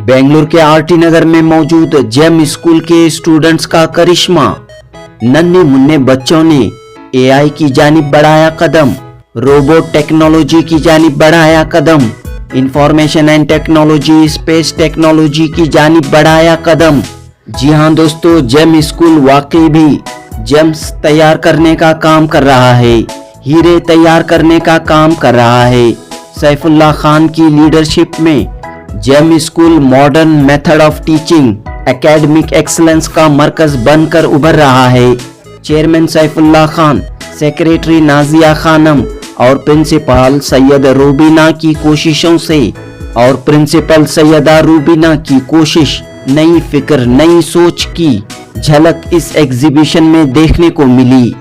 बेंगलुरु के आरटी नगर में मौजूद जेम स्कूल के स्टूडेंट्स का करिश्मा। नन्हे मुन्ने बच्चों ने एआई की जानिब बढ़ाया कदम, रोबोट टेक्नोलॉजी की जानिब बढ़ाया कदम, information and technology, space technology की जानिब बढ़ाया कदम। जी हाँ दोस्तों, जेम स्कूल वाकई भी जेम्स तैयार करने का काम कर रहा है, हीरे तैयार करने का काम कर रहा है। सैफुल्लाह खान की लीडरशिप में Gem school modern method of teaching, academic excellence का मरकज बनकर उभर रहा है। चेयरमैन सैफुल्लाह खान, सेक्रेटरी नाजिया खानम और प्रिंसिपल सैयद रूबीना की कोशिशों से और प्रिंसिपल सैयदा रूबीना की कोशिश, नई फिक्र, नई सोच की झलक इस एग्जीबिशन में देखने को मिली।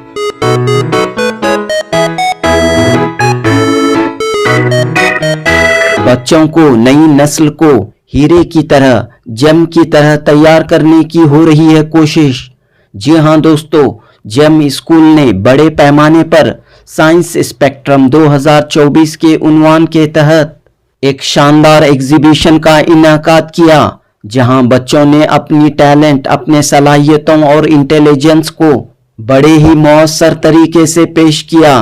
बच्चों को, नई नस्ल को हीरे की तरह, जेम की तरह तैयार करने की हो रही है कोशिश। जी हाँ दोस्तों, जेम स्कूल ने बड़े पैमाने पर साइंस स्पेक्ट्रम 2024 के उन्वान के तहत एक शानदार एग्जीबिशन का इनाकाद किया, जहां बच्चों ने अपनी टैलेंट, अपने सलाहियतों और इंटेलिजेंस को बड़े ही मौसर तरीके से पेश किया।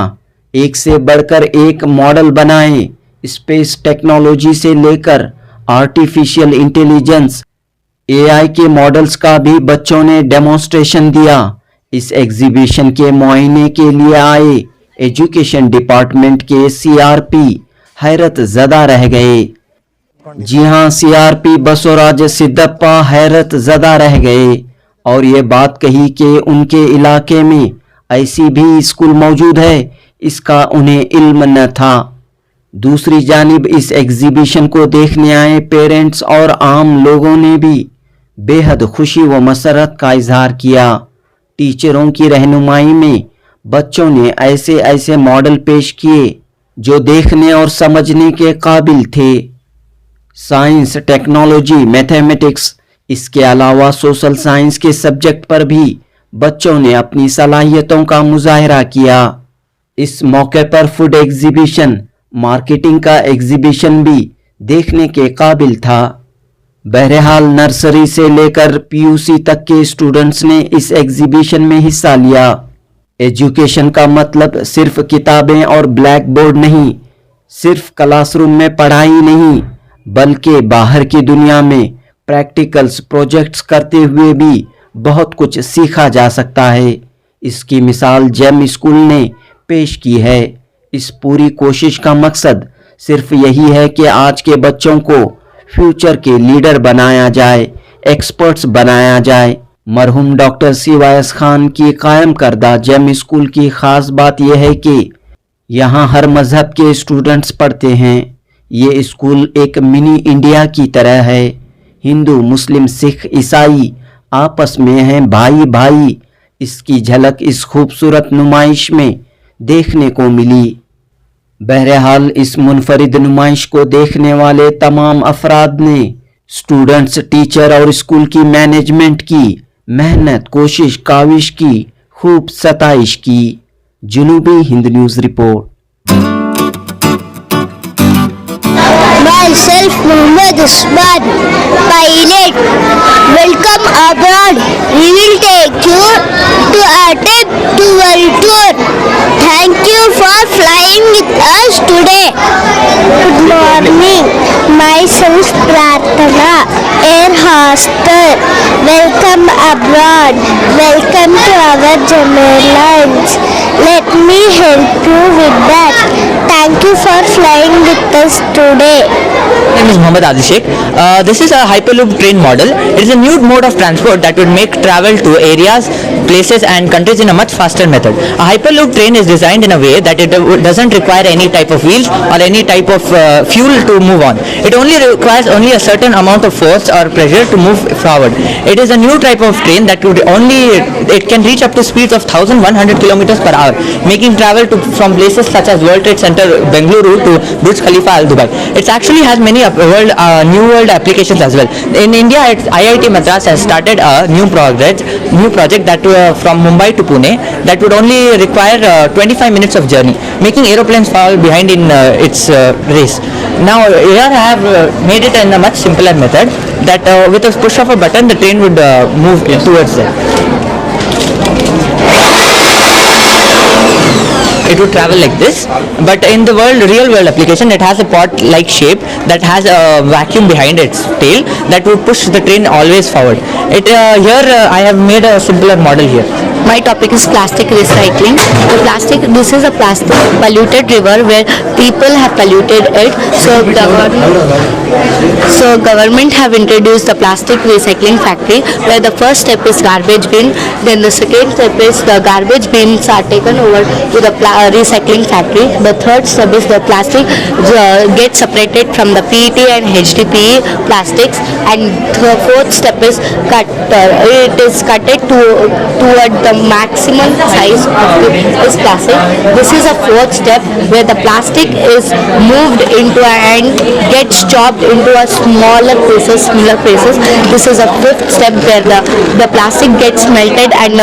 एक से बढ़कर एक मॉडल बनाए। स्पेस टेक्नोलॉजी से लेकर आर्टिफिशियल इंटेलिजेंस, एआई के मॉडल्स का भी बच्चों ने डेमोन्स्ट्रेशन दिया। इस एग्जीबिशन के मुआयने के लिए आए एजुकेशन डिपार्टमेंट के सीआरपी हैरत ज़दा रह गए। जी हाँ, सीआरपी बसवराज सिद्धप्पा हैरत ज़दा रह गए और ये बात कही कि उनके इलाके में ऐसी भी स्कूल मौजूद है, इसका उन्हें इल्म न था। दूसरी जानिब इस एग्जीबिशन को देखने आए पेरेंट्स और आम लोगों ने भी बेहद खुशी व मसरत का इजहार किया। टीचरों की रहनुमाई में बच्चों ने ऐसे ऐसे मॉडल पेश किए जो देखने और समझने के काबिल थे। साइंस, टेक्नोलॉजी, मैथमेटिक्स, इसके अलावा सोशल साइंस के सब्जेक्ट पर भी बच्चों ने अपनी सलाहियतों का मुजाहरा किया। इस मौके पर फूड एग्जीबिशन, मार्केटिंग का एग्जीबिशन भी देखने के काबिल था। बहरहाल नर्सरी से लेकर पीयूसी तक के स्टूडेंट्स ने इस एग्जीबिशन में हिस्सा लिया। एजुकेशन का मतलब सिर्फ किताबें और ब्लैक बोर्ड नहीं, सिर्फ क्लासरूम में पढ़ाई नहीं, बल्कि बाहर की दुनिया में प्रैक्टिकल्स, प्रोजेक्ट्स करते हुए भी बहुत कुछ सीखा जा सकता है। इसकी मिसाल जेम स्कूल ने पेश की है। इस पूरी कोशिश का मकसद सिर्फ यही है कि आज के बच्चों को फ्यूचर के लीडर बनाया जाए, एक्सपर्ट्स बनाया जाए। मरहूम डॉक्टर CYS खान की कायम करदा जेम स्कूल की खास बात यह है कि यहाँ हर मजहब के स्टूडेंट्स पढ़ते हैं। ये स्कूल एक मिनी इंडिया की तरह है। हिंदू, मुस्लिम, सिख, ईसाई आपस में हैं भाई भाई। इसकी झलक इस खूबसूरत नुमाइश में देखने को मिली। बहरहाल इस मुनफरिद नुमाइश को देखने वाले तमाम अफराद ने स्टूडेंट्स, टीचर और स्कूल की मैनेजमेंट की मेहनत, कोशिश, काविश की खूब सताइश की। जुनूबी Hind news report. Myself Muhammad Usman, pilot. Welcome abroad. We will take you to a trip to world tour. Thank you for flying with us today. Good morning. Myself Pratana, air hostess. Welcome abroad. Welcome to our Jam Airlines. Let me help you with that. Thank you for flying with us today. My name is Mohammad Adil Sheikh. This is a Hyperloop train model. It is a new mode of transport that would make travel to areas, places and countries in a much faster method. A Hyperloop train is designed in a way that it doesn't require any type of wheels or any type of fuel to move on. It only requires a certain amount of force or pressure to move forward. It is a new type of train that it can reach up to speeds of 1100 kilometers per hour. hour, making travel from places such as World Trade Center, Bengaluru to Burj Khalifa, Al Dubai. It actually has many new world applications as well. In India, IIT Madras has started a new project that from Mumbai to Pune that would only require 25 minutes of journey, making aeroplanes fall behind in its race. Now here I have made it in a much simpler method that with a push of a button the train would move towards them. It would travel like this, but in the real world application, it has a pot-like shape that has a vacuum behind its tail that would push the train always forward. I have made a simpler model here. My topic is plastic recycling. This is a plastic polluted river where people have polluted it. So government have introduced the plastic recycling factory where the first step is garbage bin. Then the second step is the garbage bins are taken over to the recycling factory. The third step is the plastic gets separated from the PET and HDPE plastics. And the fourth step is it is cutted toward the maximum size of this plastic. This is a fourth step where the plastic is moved into and gets chopped into a smaller pieces. This is a fifth step where the plastic gets melted and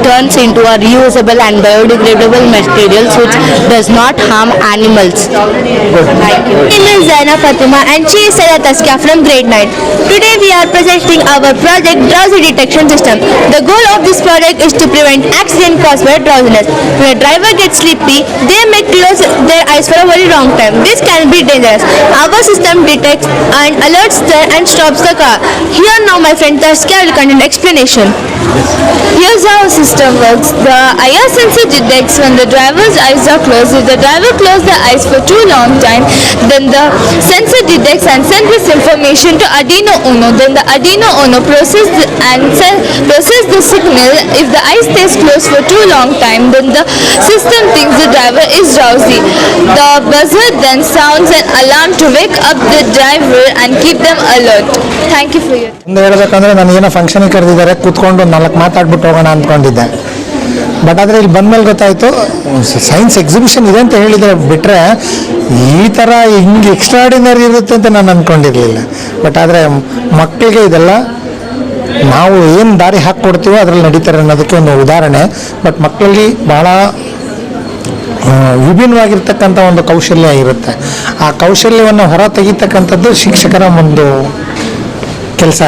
turns into a reusable and biodegradable materials which does not harm animals. Thank you. My name is Zaina Fatima and she is Sayed Taskia from grade 9. Today we are presenting our project Drowsy Detection System. The goal of this project is to prevent accident caused by drowsiness. When a driver gets sleepy, they may close their eyes for a very long time. This can be dangerous. Our system detects and alerts and stops the car. Here now my friend Taskia will continue explanation. Here's how our system works. The IR sensor detects when the driver's eyes are closed. If the driver closed the eyes for too long time, then the sensor detects and sends this information to Arduino Uno. Then the Arduino Uno processes the signal. If the eye stays closed for too long time, then the system thinks the driver is drowsy. The buzzer then sounds an alarm to wake up the driver and keep them alert. Thank you for your time. ಹೇಳಬೇಕಂದ್ರೆ ನಾನು ಏನೋ ಫಂಕ್ಷನ್ಗೆ ಕರೆದಿದ್ದಾರೆ ಕೂತ್ಕೊಂಡು 4 ಮಾತಾಡ್ಬಿಟ್ಟು ಹೋಗೋಣ ಅಂದ್ಕೊಂಡಿದ್ದೆ. But ಆದರೆ ಇಲ್ಲಿ ಬಂದಮೇಲೆ ಗೊತ್ತಾಯಿತು ಸೈನ್ಸ್ ಎಕ್ಸಿಬಿಷನ್ ಇದೆ ಅಂತ ಹೇಳಿದರೆ ಬಿಟ್ಟರೆ ಈ ಥರ ಹಿಂಗೆ ಎಕ್ಸ್ಟ್ರಾಡಿನರಿ ಇರುತ್ತೆ ಅಂತ ನಾನು ಅಂದ್ಕೊಂಡಿರಲಿಲ್ಲ. ಬಟ್ ಆದರೆ ಮಕ್ಕಳಿಗೆ ಇದೆಲ್ಲ ನಾವು ಏನು ದಾರಿ ಹಾಕ್ಕೊಡ್ತೀವೋ ಅದರಲ್ಲಿ ನಡೀತಾರೆ ಅನ್ನೋದಕ್ಕೆ ಒಂದು ಉದಾಹರಣೆ. ಬಟ್ ಮಕ್ಕಳಲ್ಲಿ ಭಾಳ ವಿಭಿನ್ನವಾಗಿರ್ತಕ್ಕಂಥ ಒಂದು ಕೌಶಲ್ಯ ಇರುತ್ತೆ. ಆ ಕೌಶಲ್ಯವನ್ನು ಹೊರ ತೆಗಿತಕ್ಕಂಥದ್ದು ಶಿಕ್ಷಕರ ಒಂದು ಕೆಲಸ.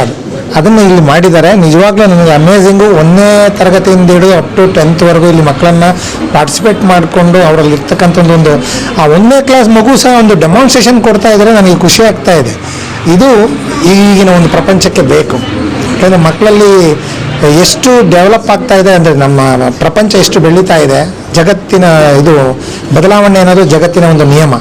ಅದನ್ನು ಇಲ್ಲಿ ಮಾಡಿದ್ದಾರೆ. ನಿಜವಾಗ್ಲೂ ನನಗೆ ಅಮೇಝಿಂಗು. 1ನೇ ತರಗತಿಯಿಂದ ಹಿಡಿದು ಅಪ್ ಟು 10th ವರೆಗೂ ಇಲ್ಲಿ ಮಕ್ಕಳನ್ನು ಪಾರ್ಟಿಸಿಪೇಟ್ ಮಾಡಿಕೊಂಡು ಅವರಲ್ಲಿ ಇರ್ತಕ್ಕಂಥ ಒಂದು ಆ 1ನೇ ಕ್ಲಾಸ್ ಮಗು ಸಹ ಒಂದು ಡೆಮಾನ್ಸ್ಟ್ರೇಷನ್ ಕೊಡ್ತಾ ಇದ್ದಾರೆ. ನನಗೆ ಖುಷಿ ಆಗ್ತಾ ಇದೆ. ಇದು ಈಗಿನ ಒಂದು ಪ್ರಪಂಚಕ್ಕೆ ಬೇಕು. ಯಾಕಂದರೆ ಮಕ್ಕಳಲ್ಲಿ ಎಷ್ಟು ಡೆವಲಪ್ ಆಗ್ತಾ ಇದೆ ಅಂದರೆ ನಮ್ಮ ಪ್ರಪಂಚ ಎಷ್ಟು ಬೆಳೀತಾ ಇದೆ. ಜಗತ್ತಿನ ಇದು ಬದಲಾವಣೆ ಅನ್ನೋದು ಜಗತ್ತಿನ ಒಂದು ನಿಯಮ.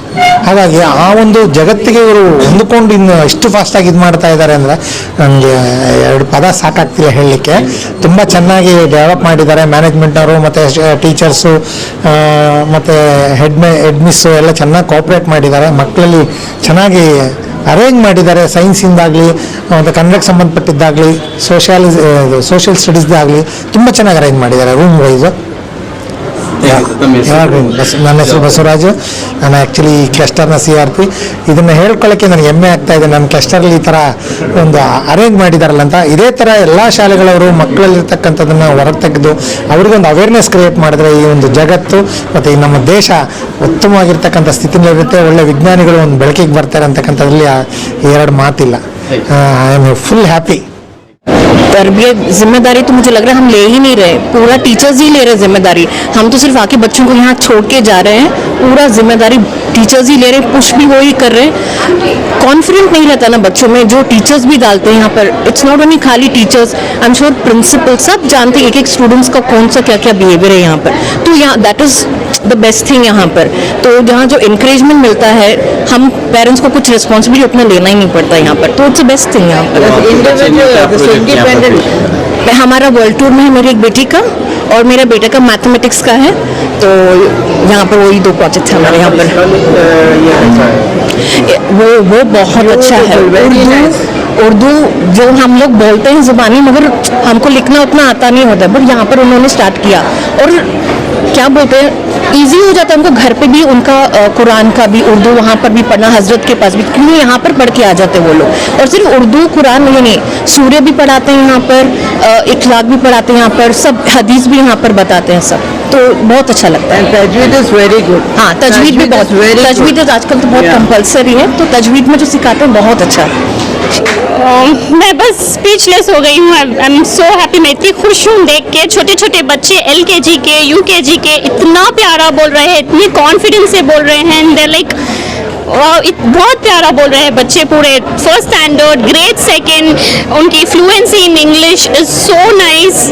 ಹಾಗಾಗಿ ಆ ಒಂದು ಜಗತ್ತಿಗೆ ಇವರು ಹೊಂದ್ಕೊಂಡು ಇನ್ನು ಎಷ್ಟು ಫಾಸ್ಟಾಗಿ ಇದು ಮಾಡ್ತಾ ಇದ್ದಾರೆ ಅಂದರೆ ನನಗೆ 2 ಪದ ಸಾಕಾಗ್ತಿಲ್ಲ ಹೇಳಲಿಕ್ಕೆ. ತುಂಬ ಚೆನ್ನಾಗಿ ಡೆವಲಪ್ ಮಾಡಿದ್ದಾರೆ ಮ್ಯಾನೇಜ್ಮೆಂಟ್ನವರು ಮತ್ತು ಟೀಚರ್ಸು ಮತ್ತು ಹೆಡ್ ಮಿಸ್ಸು ಎಲ್ಲ ಚೆನ್ನಾಗಿ ಕೋಆಪ್ರೇಟ್ ಮಾಡಿದ್ದಾರೆ. ಮಕ್ಕಳಲ್ಲಿ ಚೆನ್ನಾಗಿ ಅರೇಂಜ್ ಮಾಡಿದ್ದಾರೆ. ಸೈನ್ಸಿಂದಾಗಲಿ ಮತ್ತು ಕನ್ನಡಕ್ಕೆ ಸಂಬಂಧಪಟ್ಟಿದ್ದಾಗಲಿ ಸೋಷಿಯಲ್ ಸ್ಟಡೀಸ್ದಾಗಲಿ ತುಂಬ ಚೆನ್ನಾಗಿ ಅರೇಂಜ್ ಮಾಡಿದ್ದಾರೆ ರೂಮ್ ವೈಸು. ನನ್ನ ಹೆಸರು ಬಸವರಾಜು. ನಾನು ಆ್ಯಕ್ಚುಲಿ ಈ ಕ್ಲಸ್ಟರ್ನ CRP. ಇದನ್ನು ಹೇಳ್ಕೊಳ್ಳೋಕ್ಕೆ ನನಗೆ ಹೆಮ್ಮೆ ಆಗ್ತಾ ಇದೆ. ನನ್ನ ಕ್ಲಸ್ಟರಲ್ಲಿ ಈ ಥರ ಒಂದು ಅರೇಂಜ್ ಮಾಡಿದಾರಲ್ಲ ಅಂತ. ಇದೇ ಥರ ಎಲ್ಲ ಶಾಲೆಗಳವರು ಮಕ್ಕಳಲ್ಲಿರ್ತಕ್ಕಂಥದ್ದನ್ನು ಹೊರಗೆ ತೆಗೆದು ಅವ್ರಿಗೊಂದು ಅವೇರ್ನೆಸ್ ಕ್ರಿಯೇಟ್ ಮಾಡಿದ್ರೆ ಈ ಒಂದು ಜಗತ್ತು ಮತ್ತು ಈ ನಮ್ಮ ದೇಶ ಉತ್ತಮವಾಗಿರ್ತಕ್ಕಂಥ ಸ್ಥಿತಿನಲ್ಲಿರುತ್ತೆ. ಒಳ್ಳೆ ವಿಜ್ಞಾನಿಗಳು ಒಂದು ಬೆಳಕಿಗೆ ಬರ್ತಾರೆ ಅಂತಕ್ಕಂಥದ್ರಲ್ಲಿ 2 ಮಾತಿಲ್ಲ. I am full happy. तरबियत जिम्मेदारी तो मुझे लग रहा है हम ले ही नहीं रहे, पूरा टीचर्स ही ले रहे जिम्मेदारी. हम तो सिर्फ आके बच्चों को यहाँ छोड़ के जा रहे हैं. पूरा जिम्मेदारी टीचर्स ही ले रहे हैं, पुश भी वो ही कर रहे हैं. कॉन्फिडेंट नहीं रहता ना बच्चों में, जो टीचर्स भी डालते हैं यहाँ पर. इट्स नॉट ओनली खाली teachers, I am sure principal सब जानते हैं एक स्टूडेंट्स का कौन सा क्या क्या बिहेवियर है यहाँ पर. तो यहाँ that is the best thing यहाँ पर. तो जहाँ जो इंकरेजमेंट मिलता है, हम पेरेंट्स को कुछ रिस्पॉन्सिबिलिटी अपना लेना ही नहीं पड़ता यहाँ पर. तो इट्स द बेस्ट थिंग यहाँ पर. हमारा वर्ल्ड टूर में है मेरी एक बेटी का और मेरे बेटे का मैथमेटिक्स का है. तो यहाँ पर वही 2 प्रोजेक्ट है हमारे यहाँ पर. वो बहुत अच्छा है. उर्दू जो हम लोग बोलते हैं ज़ुबानी, मगर हमको लिखना उतना आता नहीं होता. बट यहाँ पर उन्होंने स्टार्ट किया और क्या बोलते हैं, ईजी हो जाता है उनको घर पे भी उनका कुरान का भी उर्दू वहाँ पर भी पढ़ना, हजरत के पास भी, क्योंकि यहाँ पर पढ़ के आ जाते हैं वो लोग। और सिर्फ उर्दू कुरान ही नहीं, सूर्य भी पढ़ाते हैं यहाँ पर, इखलाक भी पढ़ाते हैं यहाँ पर, सब हदीस भी यहाँ पर बताते हैं सब, तो बहुत अच्छा लगता है। तजवीद इज वेरी गुड। हाँ, तजवीद भी बहुत, तजवीद आजकल तो बहुत कंपलसरी है, तो तजवीद में जो सिखाते हैं बहुत अच्छा है। मैं बस स्पीचलेस हो गई हूँ। I am so happy. मैं इतनी खुश हूँ देख के, छोटे छोटे बच्चे LKG के, UKG के इतना प्यारा बोल रहे हैं, इतनी कॉन्फिडेंस से बोल रहे हैं, एंड दे लाइक बहुत प्यारा बोल रहे हैं बच्चे पूरे। फर्स्ट स्टैंडर्ड, ग्रेड सेकेंड, उनकी fluency in English is so nice.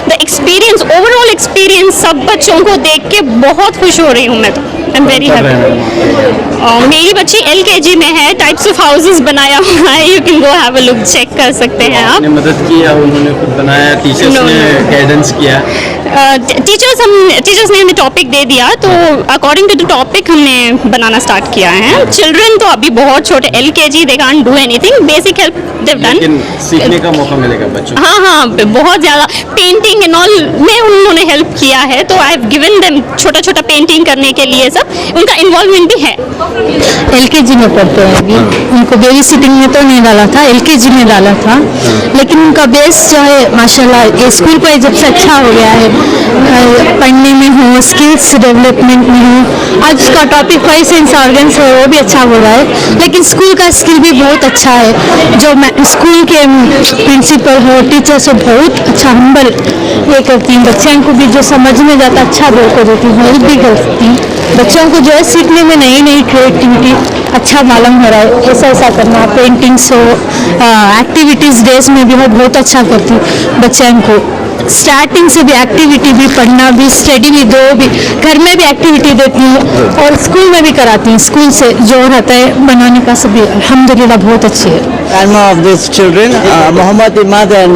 The experience, overall experience सब बच्चों को देख के बहुत खुश हो रही हूँ मैं तो। I am very happy. मेरी बच्ची LKG में है, टाइप्स ऑफ हाउसेस बनाया हुआ है, you can go have a look, check कर सकते हैं आप। आपने मदद की या उन्होंने खुद बनाया, टीचर्स No, ने no. गाइडेंस किया? टीचर्स ने हमें टॉपिक दे दिया, तो अकॉर्डिंग टू द टॉपिक हमने बनाना स्टार्ट किया है। चिल्ड्रन तो अभी बहुत छोटे, LKG, they can't do anything, basic help they've done. लेकिन सीखने का मौका मिलेगा बच्चों को। हाँ हाँ, बहुत ज़्यादा पेंटिंग एंड ऑल में उन्होंने हेल्प किया है, तो आई हैव गिवन देम छोटा छोटा पेंटिंग करने के लिए, सब उनका इन्वॉल्वमेंट भी है। LKG में पढ़ते हैं अभी, उनको बेबी सिटिंग में तो नहीं डाला था, LKG में डाला था, लेकिन उनका बेस जो है माशाल्लाह ये स्कूल पर जब से अच्छा हो गया है, पढ़ने में हो, स्किल्स डेवलपमेंट में हो। आज का टॉपिक वाइज सेंस ऑर्गन्स है, वो भी अच्छा हो रहा है, लेकिन स्कूल का स्किल भी बहुत अच्छा है। जो स्कूल के प्रिंसिपल हो, टीचर्स हो, बहुत अच्छा हम्बल ये करती हैं, बच्चों को भी जो समझ में जाता अच्छा बोल देती हैं, हेल्प भी करती हैं। बच्चों को जो है सीखने में नई नई क्रिएटिविटी अच्छा मालूम हो रहा है, ऐसा ऐसा करना, पेंटिंग्स हो, एक्टिविटीज़ डेज में भी मैं बहुत अच्छा करती हूँ बच्चों को। स्टार्टिंग से भी एक्टिविटी भी, पढ़ना भी, स्टडी भी, दो भी, घर में भी एक्टिविटी देती हूँ और स्कूल में भी कराती हूँ। स्कूल से जो रहता है बनाने का सभी अल्हम्दुलिल्लाह बहुत अच्छी है। Grandma of these children, Muhammad Imad and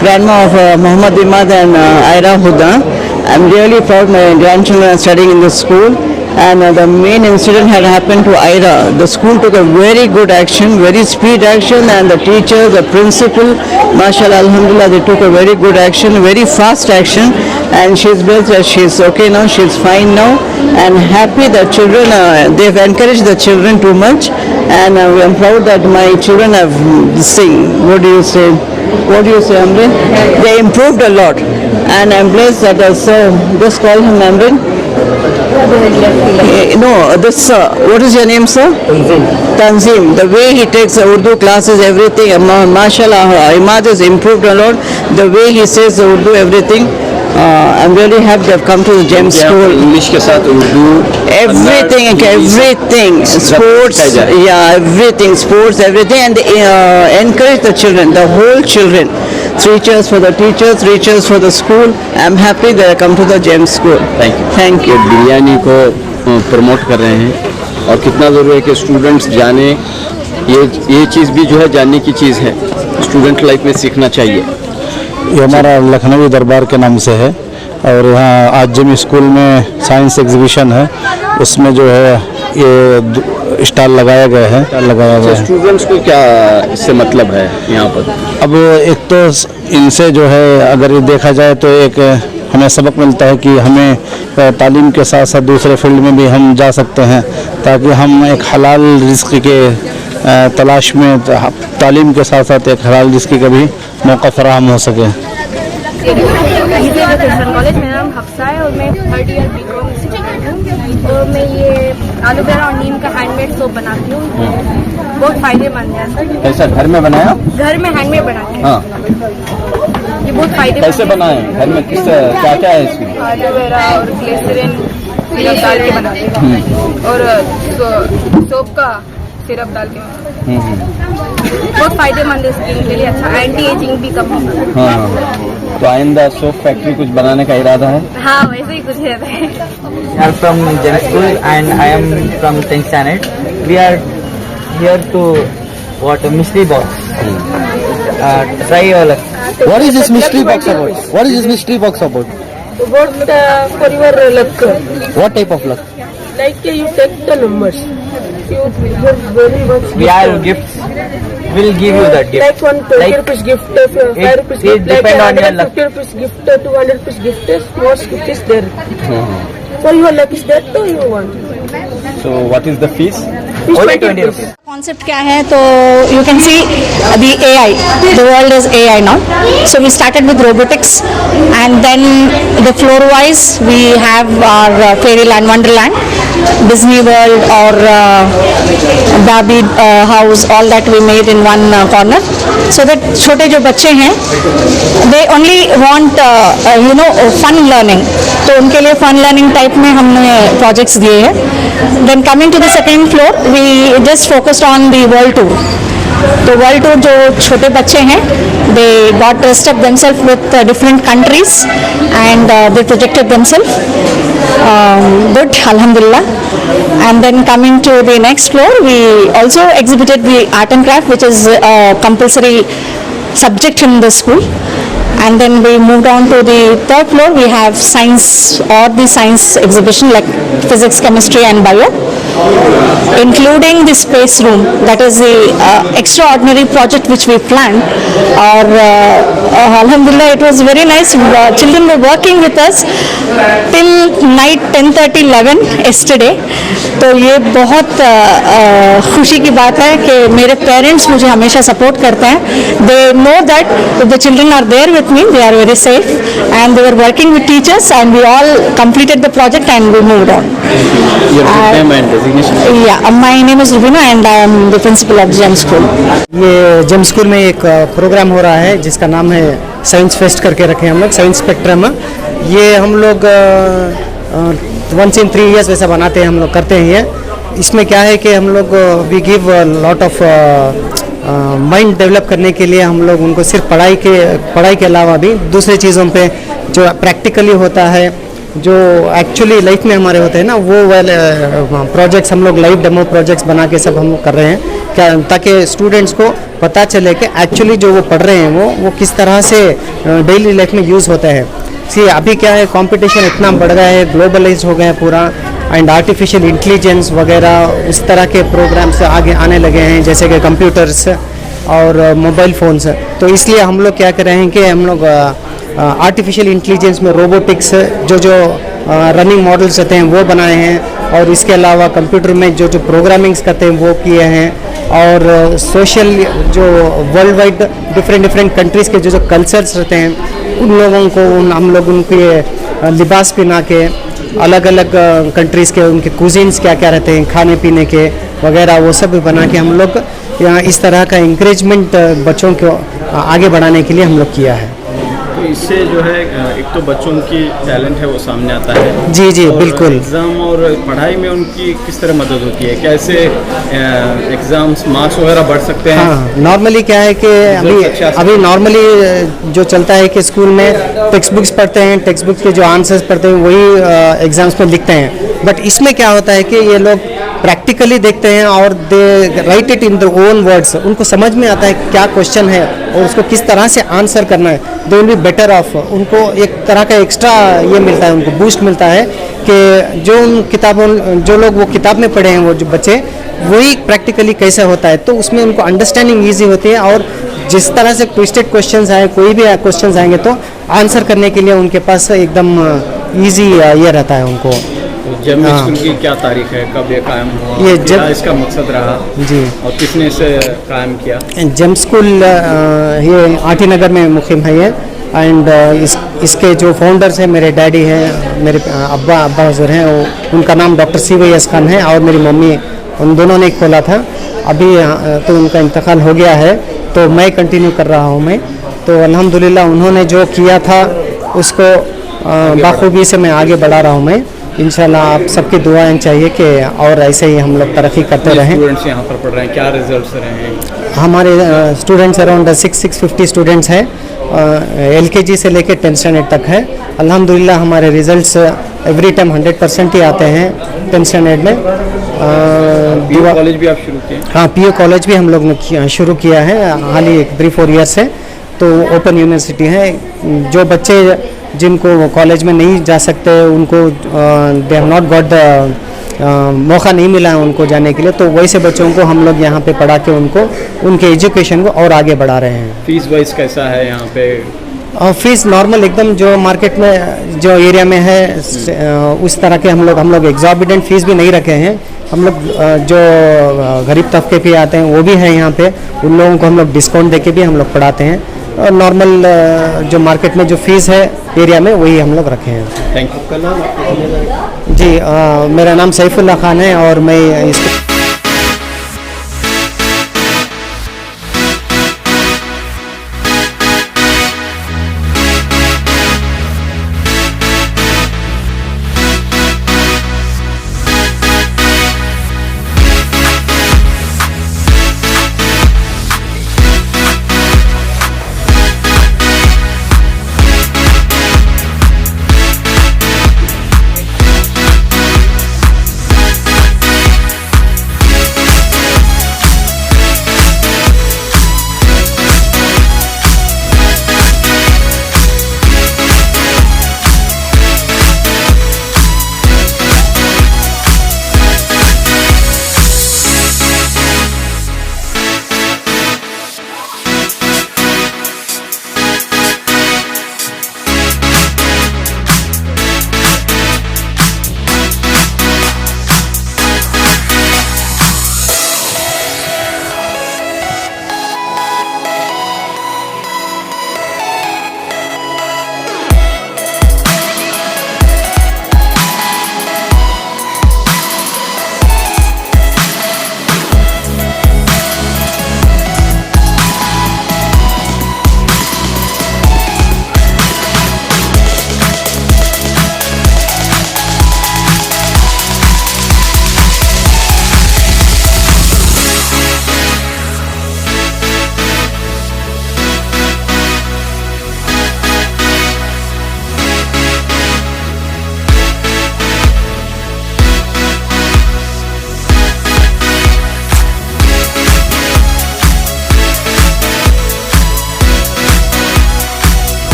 grandma of Muhammad Imad and Aira Huda. I'm really proud my grandchildren are studying in the school, and the main incident had happened to Aira. The school took a very good action, very speed action, and the teachers, the principal, mashallah, alhamdulillah, they took a very good action, very fast action, and she's blessed that she's okay now, she's fine now, and happy that children, they've encouraged the children too much, and I'm proud that my children have sing. What do you say? What do you say, Amrin? They improved a lot, and I'm blessed that so just call him Amrin. No, this what is your name, sir? Tanzim. The way he takes Urdu classes, everything, mashallah, Imad has improved a lot. The way he says Urdu, everything. I'm really happy they've come to the GEM school. English के साथ Urdu, Everything, sports, yeah, everything, sports, everything, and they encourage the children, the whole children. 3 cheers for the teachers, 3 cheers for the school. I'm happy they have come to the GEM school. Thank you. Biryani को promote कर रहे हैं, और कितना ज़रूरी है कि students जाने, ये चीज़ भी जो है जानने की चीज़ है, स्टूडेंट लाइफ में सीखना चाहिए। ये हमारा लखनवी दरबार के नाम से है, और यहाँ आज जिम स्कूल में साइंस एग्जीबिशन है, उसमें जो है ये स्टॉल लगाया गया है, स्टूडेंट्स को क्या इससे मतलब है यहाँ पर? अब एक तो इनसे जो है अगर ये देखा जाए तो एक हमें सबक मिलता है कि हमें तालीम के साथ साथ दूसरे फील्ड में भी हम जा सकते हैं, ताकि हम एक हलाल रिज़्क़ के तलाश में तालीम के साथ साथ एक हलाल रिज़्क़ का भी मौका फराहम हो सके। कॉलेज, मेरा नाम हफ्सा है और मैं 3rd ईयर BCom स्टूडेंट हूँ, और मैं ये एलोवेरा और नीम का हैंडमेड सोप बनाती हूँ, बहुत फायदेमंद है सर। कैसा घर में बनाया? घर में हैंडमेड बनाते हैं। हाँ, ये बहुत फायदेमंद कैसे बनाए घर में? किस क्या क्या है इसमें? एलोवेरा और ग्लिसरीन सिरप डाल के बनाते हैं, और सोप का सिरप डाल के बनाते हैं। बहुत फायदेमंद है स्किन के लिए, अच्छा, एंटी एजिंग भी कम होता है। हाँ, तो आइंदा सोप फैक्ट्री कुछ बनाने का इरादा है? हाँ, वैसे ही कुछ रहता है। We are from GEM school and I am from 10th standard. We are here to what a mystery box. Try your luck. What is this mystery box about? What is this mystery box about? What for your luck? What type of luck? Like you take the numbers. You very much. We have gifts will give you that gift. Like 120 rupees gift, 5 rupees it gift, like depend on your luck. 150 rupees gift, 200 rupees gift, most gift is there. So your luck is there, so you want. So what is the fees? Only 20 rupees. Concept क्या है तो you can see the AI, the world is AI now. So we started with robotics and then the floor wise we have our Fairyland Wonderland, Disney World or Barbie house, all that we made in one corner so that छोटे जो बच्चे हैं they only want fun learning, तो उनके लिए fun learning type में हमने projects दिए हैं. Then coming to the second floor we just focused on the world tour. तो वर्ल्ड टूर जो छोटे बच्चे हैं they got dressed up themselves with different countries and they projected themselves. Good, alhamdulillah. And then coming to the next floor we also exhibited the art and craft, which is a compulsory subject in the school. And then we moved on to the third floor. We have science, or the science exhibition like physics, chemistry and bio, including the space room. That is the extraordinary project which we planned. Or alhamdulillah, it was very nice. Children were working with us till night 10:30, 11 yesterday. तो ये बहुत खुशी की बात है कि मेरे parents मुझे हमेशा सपोर्ट करते हैं. They know that the children are there with me, they are very safe, and they were working with teachers, and we all completed the project and we moved on. Your name and designation? Yeah, my name is Rubina and I am the principal of GEM School. ये GeM school में एक programme हो रहा है जिसका नाम है science fest करके रखे हैं हम लोग, साइंस स्पेक्ट्रम. ये हम लोग 1 in 3 years वैसा बनाते हैं, हम लोग करते हैं ये. इसमें क्या है कि हम लोग we give lot of mind develop करने के लिए हम लोग उनको सिर्फ पढ़ाई के अलावा भी दूसरे चीज़ों पे जो प्रैक्टिकली होता है, जो एक्चुअली लाइफ में हमारे होते हैं ना, वो वाले प्रोजेक्ट्स हम लोग लाइव डेमो प्रोजेक्ट्स बना के सब हम कर रहे हैं क्या, ताकि स्टूडेंट्स को पता चले कि एक्चुअली जो वो पढ़ रहे हैं वो किस तरह से डेली लाइफ में यूज़ होता है. सी अभी क्या है, कंपटीशन इतना बढ़ गया है, ग्लोबलाइज हो गया है पूरा, एंड आर्टिफिशियल इंटेलिजेंस वगैरह उस तरह के प्रोग्राम्स आगे आने लगे हैं, जैसे कि कंप्यूटर्स और मोबाइल फ़ोन्स. तो इसलिए हम लोग क्या कर रहे हैं कि हम लोग आर्टिफिशियल इंटेलिजेंस में रोबोटिक्स जो रनिंग मॉडल्स रहते हैं वो बनाए हैं, और इसके अलावा कंप्यूटर में जो प्रोग्रामिंग्स करते हैं वो किए हैं, और सोशल जो वर्ल्ड वाइड डिफरेंट कंट्रीज़ के जो कल्चर्स रहते हैं उन लोगों को हम लोग उनके लिबास पहना के, अलग अलग कंट्रीज़ के उनके कुजीन्स क्या क्या रहते हैं खाने पीने के वगैरह, वो सब बना के हम लोग यहाँ इस तरह का इंकरेजमेंट बच्चों को आगे बढ़ाने के लिए हम लोग किया है. तो इससे जो है एक तो बच्चों की टैलेंट है वो सामने आता है. जी जी बिल्कुल. एग्ज़ाम और पढ़ाई में उनकी किस तरह मदद होती है, कैसे एग्ज़ाम्स मार्क्स वगैरह बढ़ सकते हैं? हाँ, नॉर्मली क्या है कि अभी नॉर्मली जो चलता है कि स्कूल में टेक्स्ट बुक्स पढ़ते हैं, टेक्स्ट बुक्स के जो आंसर्स पढ़ते हैं वही एग्ज़ाम्स में लिखते हैं. बट इसमें क्या होता है कि ये लोग प्रैक्टिकली देखते हैं और they write it in their own words. उनको समझ में आता है क्या क्वेश्चन है और उसको किस तरह से आंसर करना है. They will be better of. उनको एक तरह का एक्स्ट्रा ये मिलता है, उनको बूस्ट मिलता है कि जो उन किताबों जो लोग वो किताब में पढ़े हैं वो जो बच्चे वही प्रैक्टिकली कैसे होता है, तो उसमें उनको अंडरस्टैंडिंग ईजी होती है. और जिस तरह से ट्विस्टेड क्वेश्चंस आए, कोई भी क्वेश्चंस आएंगे तो आंसर करने के लिए उनके पास एकदम ईजी ये रहता है उनको. जेम स्कूल की क्या तारीख है, कब ये कायम हुआ, ये क्या इसका मकसद रहा जी, और किसने इसे कायम किया? जेम स्कूल ये आटी नगर में मुक़िम है ये. एंड इसके जो फाउंडर्स हैं मेरे डैडी हैं, मेरे अब्बा हुज़ूर हैं, उनका नाम डॉक्टर CYS खान है, और मेरी मम्मी, उन दोनों ने खोला था. अभी तो उनका इंतकाल हो गया है, तो मैं कंटिन्यू कर रहा हूँ मैं. तो अल्हम्दुलिल्लाह उन्होंने जो किया था उसको बाखूबी से मैं आगे बढ़ा रहा हूँ मैं. इंशाल्लाह आप सबकी दुआएं चाहिए कि और ऐसे ही हम लोग तरक्की करते रहें. स्टूडेंट्स यहाँ पर पढ़ रहे हैं, क्या रिजल्ट्स रहे हैं? हमारे स्टूडेंट्स अराउंड 650 स्टूडेंट्स हैं. LKG से लेकर 10th स्टैंडर्ड तक है. अल्हम्दुलिल्लाह हमारे रिजल्ट्स एवरी टाइम 100% ही आते हैं 10th स्टैंडर्ड में. PU कॉलेज भी आप शुरू किए? हाँ, PU कॉलेज भी हम लोग ने शुरू किया है हाल ही 3-4 ईयर्स से. तो ओपन यूनिवर्सिटी है. जो बच्चे जिनको कॉलेज में नहीं जा सकते, उनको they have not got the मौका नहीं मिला है उनको जाने के लिए, तो वैसे बच्चों को हम लोग यहाँ पे पढ़ा के उनको उनके एजुकेशन को और आगे बढ़ा रहे हैं। फीस वाइज कैसा है यहाँ पे? फीस नॉर्मल एकदम जो मार्केट में जो एरिया में है उस तरह के हम लोग एग्जॉर्बिटेंट फीस भी नहीं रखे हैं। हम लोग जो गरीब तबके पे आते हैं वो भी है यहाँ पे, उन लोगों को हम लोग डिस्काउंट देके भी हम लोग पढ़ाते हैं, और नॉर्मल जो मार्केट में जो फीस है एरिया में वही हम लोग रखे हैं। Thank you. आपका नाम? जी मेरा नाम सैफुल्ला खान है और मैं इस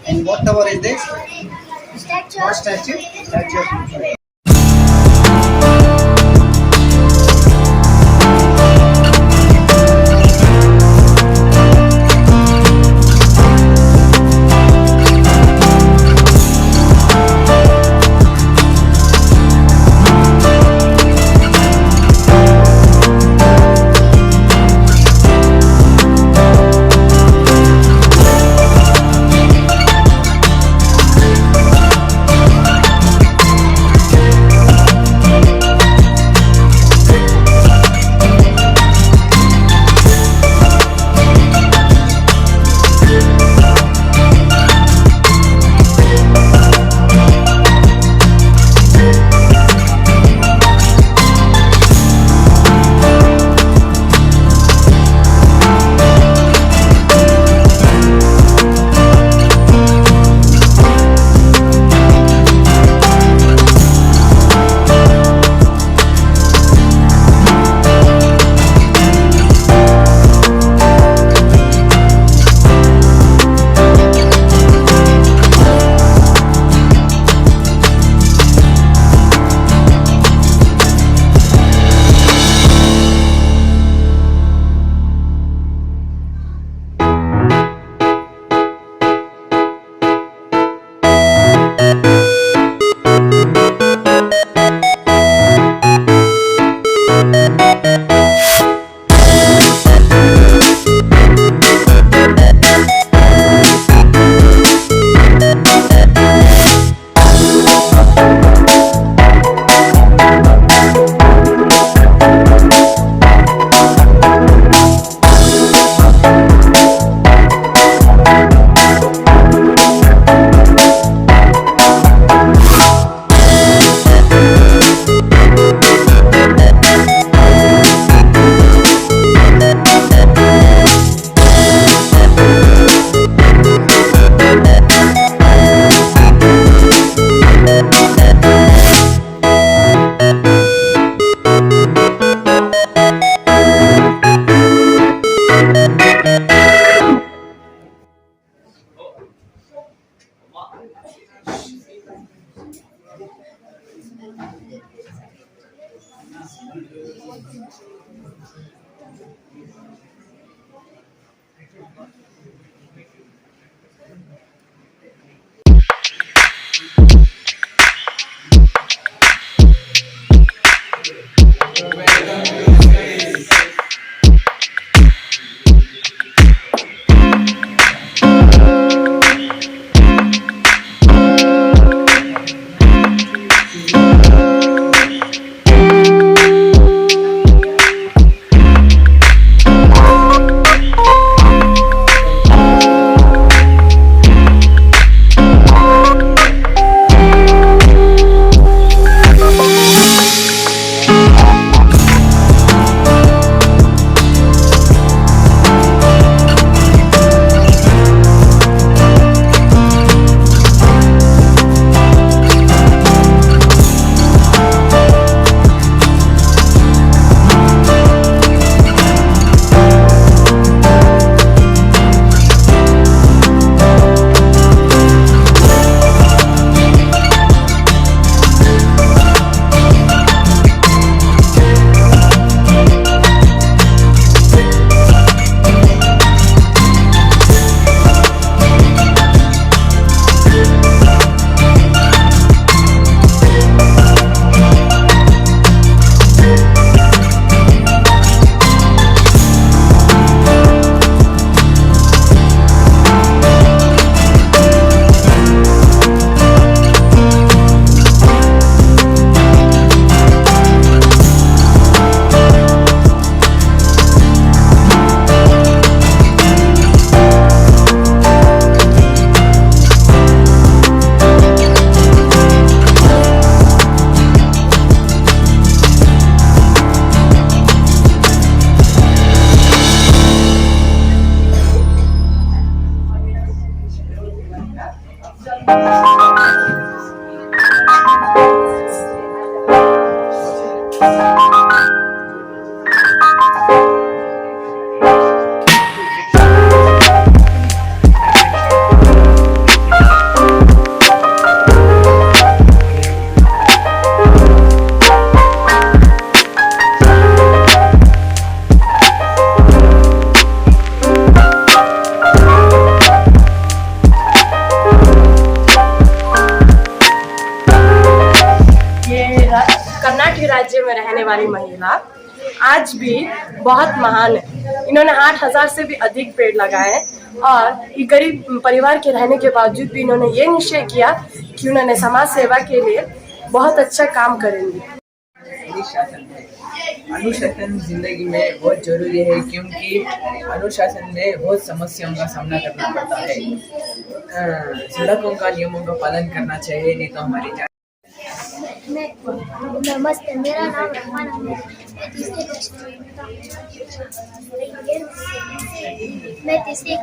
And what tower is this? Statue. What statue? Statue of Liberty. Karnataka राज्य में रहने वाली महिला आज भी बहुत महान है। इन्होंने 8,000 से भी अधिक पेड़ लगाए हैं और ये गरीब परिवार के रहने के बावजूद भी इन्होंने ये निश्चय किया कि उन्होंने समाज सेवा के लिए बहुत अच्छा काम करेंगे। अनुशासन जिंदगी में बहुत जरूरी है क्योंकि अनुशासन में बहुत समस्याओं का सामना करना पड़ता है। सड़कों का नियमों का पालन करना चाहिए, नहीं तो हमारी नमस्ते, मेरा नाम रहमान है। मैं तीसरी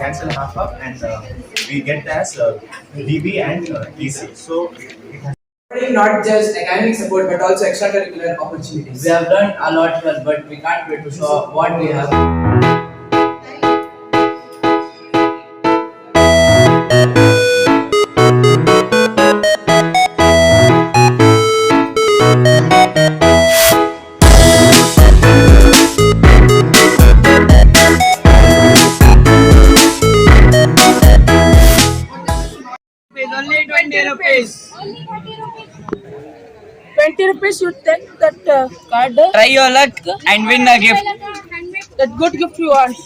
cancel half up and we get as DB and DC. So not just academic support but also extracurricular opportunities. We have learned a lot here, but we can't wait to show what we have. Only 20 rupees. 20 rupees you take that card. Try your luck and win a gift. That good gift you want.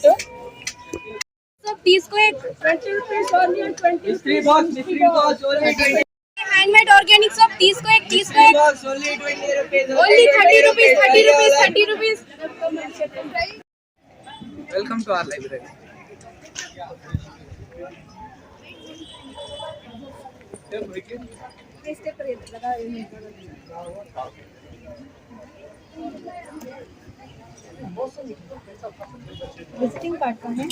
सब 30 को एक 20 rupees only and 20 Mystery box only 20. Handmade organic सब 30 को एक 30 को एक Only 20 rupees. only 30 rupees 30 rupees 30 rupees. Welcome to our library. Visiting card का है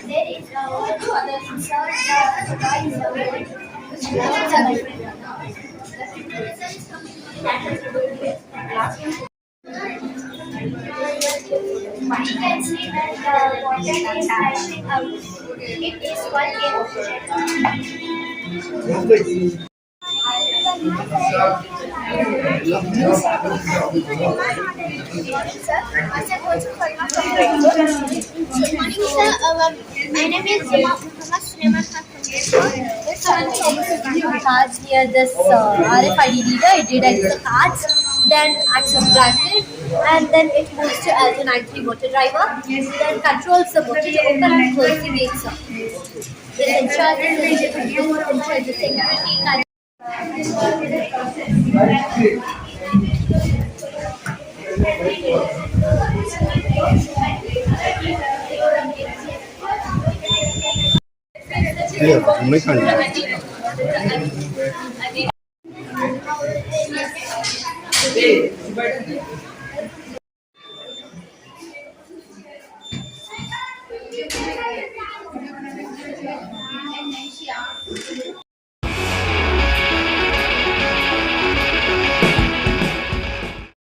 There is other we can see that the water is rising out. It is one Good morning, sir. My name is Muhammad Sulaiman Khan from cards near this RFID reader. It detects the cards, then acts granted, and then it moves to L293 motor driver, then controls the motor to open and close the gates. This ensures the security.